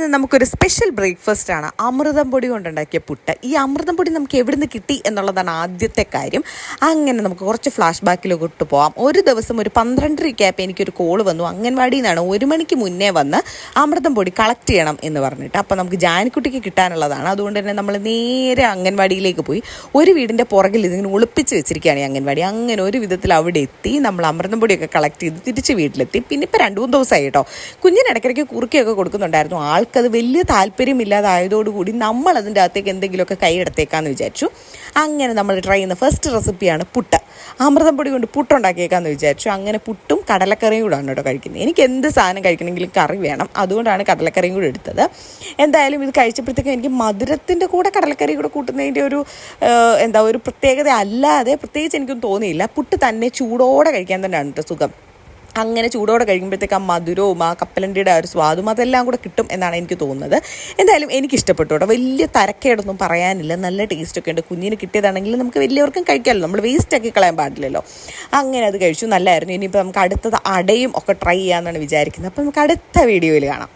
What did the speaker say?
ഇന്ന് നമുക്കൊരു special breakfast ആണ്. അമൃതം പൊടി കൊണ്ടുണ്ടാക്കിയ പുട്ട്. ഈ അമൃതം പൊടി നമുക്ക് എവിടെ നിന്ന് കിട്ടി എന്നുള്ളതാണ് ആദ്യത്തെ കാര്യം. അങ്ങനെ നമുക്ക് കുറച്ച് ഫ്ലാഷ് ബാക്കിലൊക്കെ ഇട്ട് പോകാം. ഒരു ദിവസം ഒരു 12:30 എനിക്കൊരു കോള് വന്നു. അംഗൻവാടിയിൽ നിന്നാണ് 1 മണിക്ക് മുന്നേ വന്ന് അമൃതം പൊടി കളക്ട് ചെയ്യണം എന്ന് പറഞ്ഞിട്ട്. അപ്പോൾ നമുക്ക് ജാനിക്കുട്ടിക്ക് കിട്ടാനുള്ളതാണ്. അതുകൊണ്ട് തന്നെ നമ്മൾ നേരെ അംഗൻവാടിയിലേക്ക് പോയി. ഒരു വീടിൻ്റെ പുറകിൽ ഇതിങ്ങനെ ഒളിപ്പിച്ച് വെച്ചിരിക്കുകയാണ് ഈ അംഗൻവാടി. അങ്ങനെ ഒരു വിധത്തിൽ അവിടെ എത്തി നമ്മൾ അമൃതം പൊടിയൊക്കെ കളക്ട് ചെയ്ത് തിരിച്ച് വീട്ടിലെത്തി. പിന്നെ ഇപ്പോൾ 2-3 ദിവസമായി കേട്ടോ. കുഞ്ഞിന് ഇടയ്ക്കിടയ്ക്ക് കുറുക്കിയൊക്കെ കൊടുക്കുന്നുണ്ടായിരുന്നു. ആൾക്കത് വലിയ താല്പര്യമില്ലാതായതോടുകൂടി നമ്മൾ അതിൻ്റെ അകത്തേക്ക് എന്തെങ്കിലുമൊക്കെ കൈയെടുത്തേക്കാന്ന് വിചാരിച്ചു. അങ്ങനെ നമ്മൾ ട്രൈ ചെയ്യുന്ന ഫസ്റ്റ് റെസിപ്പിയാണ് പുട്ട്. അമൃതം പൊടി കൊണ്ട് പുട്ടുണ്ടാക്കിയേക്കാന്ന് വിചാരിച്ചു. അങ്ങനെ പുട്ടും കടലക്കറിയും കൂടാണ് കേട്ടോ കഴിക്കുന്നത്. എനിക്ക് എന്ത് സാധനം കഴിക്കണമെങ്കിലും കറി വേണം. അതുകൊണ്ടാണ് കടലക്കറിയും കൂടെ എടുത്തത്. എന്തായാലും ഇത് കഴിച്ചപ്പോഴത്തേക്കും എനിക്ക് മധുരത്തിൻ്റെ കൂടെ കടലക്കറി കൂടെ കൂട്ടുന്നതിൻ്റെ ഒരു പ്രത്യേകത അല്ലാതെ പ്രത്യേകിച്ച് എനിക്കൊന്നും തോന്നിയില്ല. പുട്ട് തന്നെ ചൂടോടെ കഴിക്കാൻ തന്നെയാണ് കേട്ടോ സുഖം. അങ്ങനെ ചൂടോടെ കഴിക്കുമ്പോഴത്തേക്ക് ആ മധുരവും ആ കപ്പലണ്ടിയുടെ ഒരു സ്വാദും അതെല്ലാം കൂടെ കിട്ടും എന്നാണ് എനിക്ക് തോന്നുന്നത്. എന്തായാലും എനിക്കിഷ്ടപ്പെട്ടു കേട്ടോ. വലിയ തരക്കേടൊന്നും പറയാനില്ല. നല്ല ടേസ്റ്റൊക്കെ ഉണ്ട്. കുഞ്ഞിന് കിട്ടിയതാണെങ്കിൽ നമുക്ക് വലിയവർക്കും കഴിക്കാമല്ലോ. നമ്മൾ വേസ്റ്റാക്കി കളയാൻ പാടില്ലല്ലോ. അങ്ങനെ അത് കഴിച്ചു. നല്ലതായിരുന്നു. ഇനിയിപ്പോൾ നമുക്ക് അടുത്തത് അടയും ഒക്കെ ട്രൈ ചെയ്യാമെന്നാണ് വിചാരിക്കുന്നത്. അപ്പോൾ നമുക്ക് അടുത്ത വീഡിയോയിൽ കാണാം.